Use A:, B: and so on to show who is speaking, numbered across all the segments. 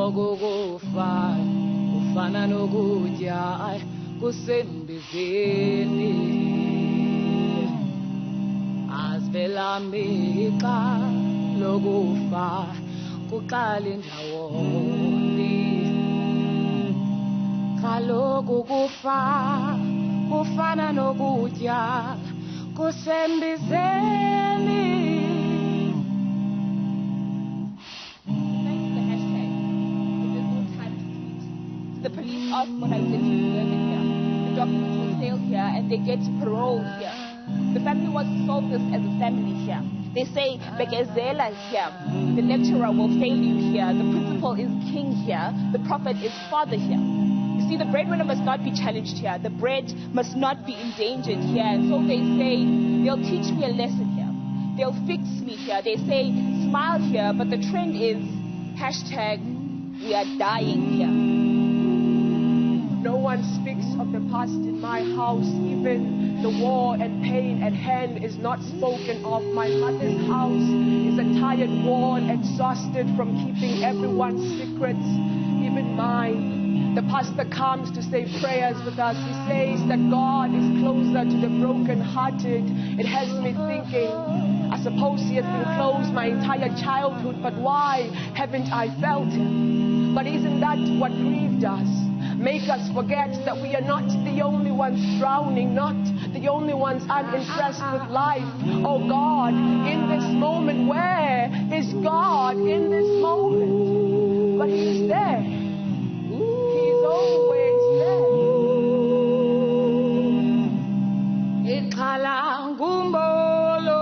A: lokukufa kufana nokutya kusembizeni azivela mixa lokufa kuqala indawoni kaloku kufa kufana nokutya kusembizeni.
B: The police ask what I did to deserve it here. The documents for sale here and they get parole here. The family wants to solve this as a family here. They say Bekezela is here. The lecturer will fail you here. The principal is king here. The prophet is father here. You see, the breadwinner must not be challenged here. The bread must not be endangered here. And so they say they'll teach me a lesson here. They'll fix me here. They say smile here, but the trend is hashtag we are dying here.
C: No one speaks of the past in my house. Even the war and pain at hand is not spoken of. My mother's house is a tired wall, exhausted from keeping everyone's secrets, even mine. The pastor comes to say prayers with us. He says that God is closer to the brokenhearted. It has me thinking, I suppose he has been close my entire childhood, but why haven't I felt him? But isn't that what grieved us? Make us forget that we are not the only ones drowning, not the only ones unimpressed with life. Oh God, in this moment, where is God in this moment? But he's there. He's always there.
A: Ikhala ngumbolo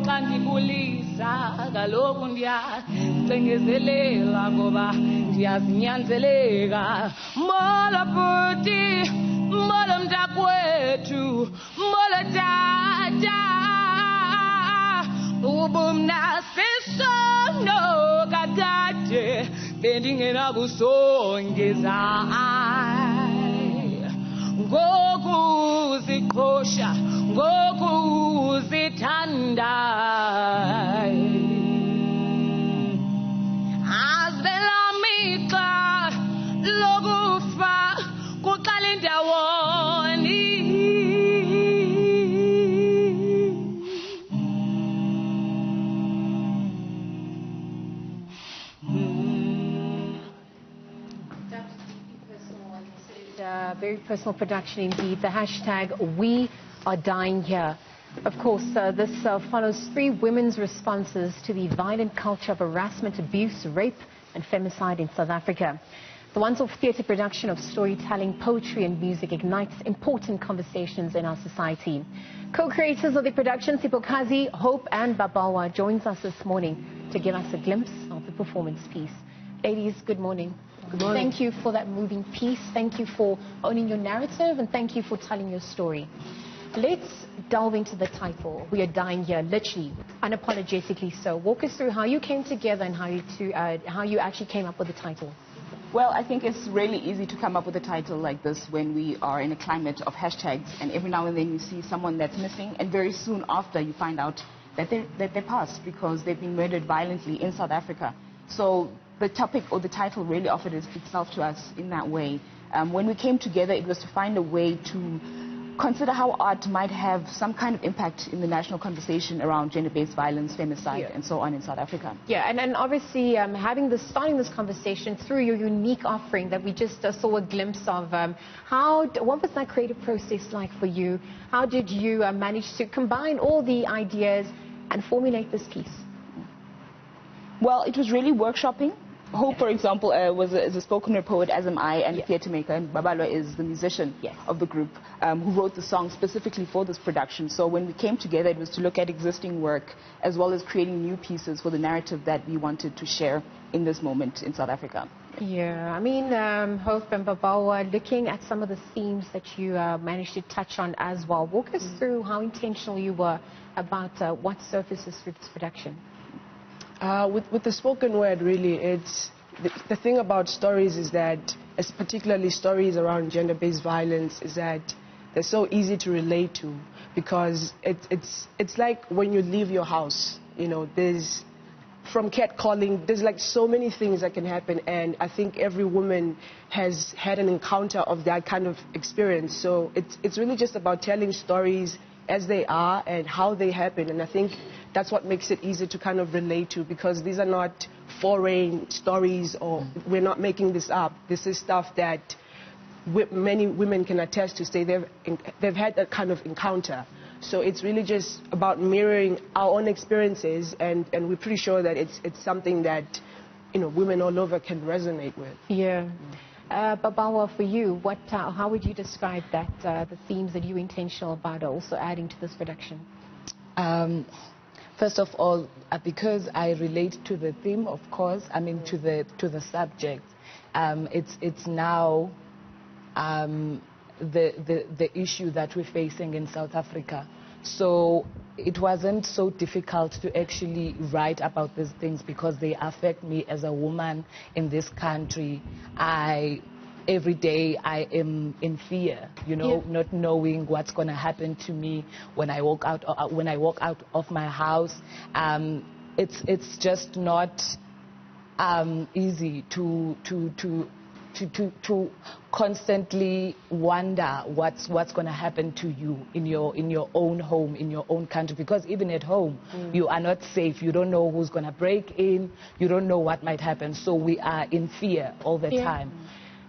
A: xa ndibulisa kaloku ndiyacengezelela ngoba ndiyazinyanzeleka. Mola bhuti, mola mntakwethu, mola tata, ubumna sisono kakade bendingenakusongeza. Ngokuzikosha, ngokuzithanda, azivela mixa lokufa kuqala indawoni.
D: Very personal production indeed. The hashtag We Are Dying Here. Of course, this follows 3 women's responses to the violent culture of harassment, abuse, rape and femicide in South Africa. The once-off theatre production of storytelling, poetry and music ignites important conversations in our society. Co-creators of the production, Sipokazi, Hope and Babawa, joins us this morning to give us a glimpse of the performance piece. Ladies, good morning.
C: Good morning.
D: Thank you for that moving piece. Thank you for owning your narrative and thank you for telling your story. Let's delve into the title. We Are Dying Here, literally, unapologetically so. Walk us through how you came together and how you actually came up with the title.
B: Well, I think it's really easy to come up with a title like this when we are in a climate of hashtags, and every now and then you see someone that's missing, and very soon after you find out that they're passed because they've been murdered violently in South Africa. So the topic or the title really offered itself to us in that way. When we came together, it was to find a way to consider how art might have some kind of impact in the national conversation around gender-based violence, femicide, and so on in South Africa.
D: Yeah, and obviously starting this conversation through your unique offering that we just saw a glimpse of. What was that creative process like for you? How did you manage to combine all the ideas and formulate this piece?
B: Well, it was really workshopping. Hope, for example, is a spoken word poet, as am I, and a theatre maker, and Babalo is the musician of the group who wrote the song specifically for this production. So when we came together, it was to look at existing work as well as creating new pieces for the narrative that we wanted to share in this moment in South Africa.
D: Yeah, I mean, Hope and Babawa, looking at some of the themes that you managed to touch on as well. Walk us through how intentional you were about what surfaces through this production.
C: With the spoken word, really, it's the thing about stories is that, particularly stories around gender-based violence, is that they're so easy to relate to because it's like when you leave your house, you know, there's from catcalling, there's like so many things that can happen, and I think every woman has had an encounter of that kind of experience. So it's really just about telling stories as they are and how they happen, and I think that's what makes it easy to kind of relate to, because these are not foreign stories, or we're not making this up. This is stuff that many women can attest to, say they've had that kind of encounter. So it's really just about mirroring our own experiences, and we're pretty sure that it's something that, you know, women all over can resonate with.
D: Yeah. Babawa, for you, how would you describe that, the themes that you're intentional about also adding to this production?
E: First of all, because I relate to the theme, of course, I mean to the subject, it's now the issue that we're facing in South Africa. So it wasn't so difficult to actually write about these things because they affect me as a woman in this country. Every day I am in fear, you know, not knowing what's going to happen to me when I walk out of my house. It's just not easy to constantly wonder what's going to happen to you in your own home, in your own country, because even at home you are not safe. You don't know who's going to break in, you don't know what might happen, so we are in fear all the time.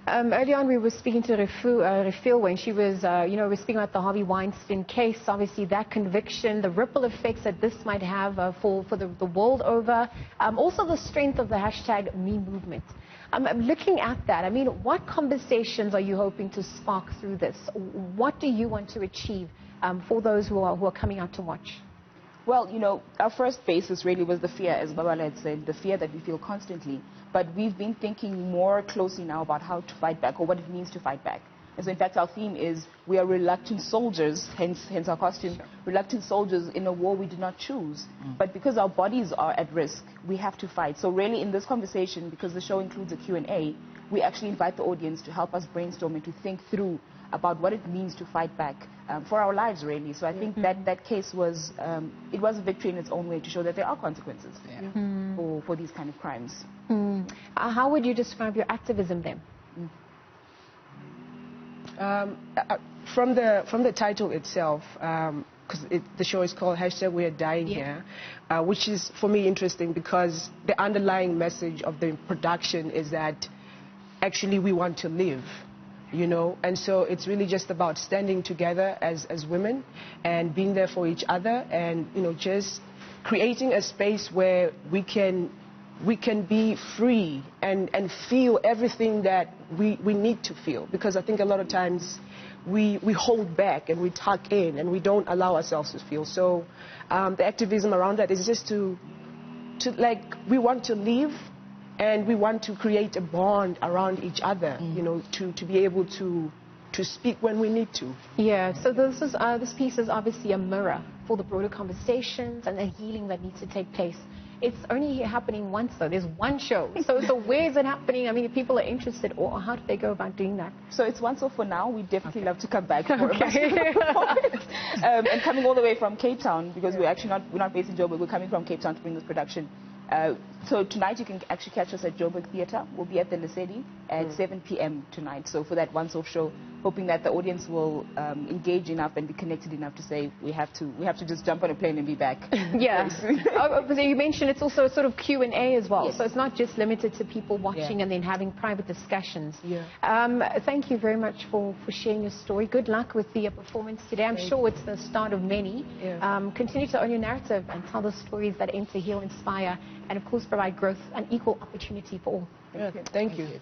D: Early on, we were speaking to Refil when she was, we're speaking about the Harvey Weinstein case. Obviously, that conviction, the ripple effects that this might have for the world over. Also, the strength of the hashtag Me movement. Looking at that, I mean, what conversations are you hoping to spark through this? What do you want to achieve for those who are coming out to watch?
B: Well, you know, our first basis really was the fear, as Babala had said, the fear that we feel constantly. But we've been thinking more closely now about how to fight back, or what it means to fight back. And so, in fact, our theme is we are reluctant soldiers, hence our costume, reluctant soldiers in a war we did not choose. But because our bodies are at risk, we have to fight. So really, in this conversation, because the show includes a Q&A, we actually invite the audience to help us brainstorm and to think through about what it means to fight back for our lives, really. So I think that case was, it was a victory in its own way to show that there are consequences for these kind of crimes.
D: How would you describe your activism then?
C: From the title itself, because the show is called #We Are Dying Here, which is for me interesting because the underlying message of the production is that actually we want to live, you know, and so it's really just about standing together as women and being there for each other, and you know, just creating a space where we can be free and feel everything that we need to feel, because I think a lot of times we hold back and we tuck in and we don't allow ourselves to feel. So the activism around that is just to we want to live, and we want to create a bond around each other, you know, to be able to speak when we need to. Yeah,
D: so this piece is obviously a mirror for the broader conversations and the healing that needs to take place. It's only happening once, though. There's one show. So where is it happening? I mean, if people are interested, or how do they go about doing that?
B: So it's once off for now. We definitely love to come back for and coming all the way from Cape Town, because we're not based in Joburg. We're coming from Cape Town to bring this production. So tonight you can actually catch us at Joburg Theatre. We'll be at the Lesedi at 7 p.m. tonight. So for that once-off show, hoping that the audience will engage enough and be connected enough to say we have to just jump on a plane and be back.
D: Yeah. So you mentioned it's also a sort of Q&A as well. Yes. So it's not just limited to people watching and then having private discussions. Yeah. Thank you very much for sharing your story. Good luck with the performance today. I'm sure it's the start of many. Yeah. Continue to own your narrative and tell the stories that aim to heal, inspire, and of course provide growth and equal opportunity for all.
C: Thank you.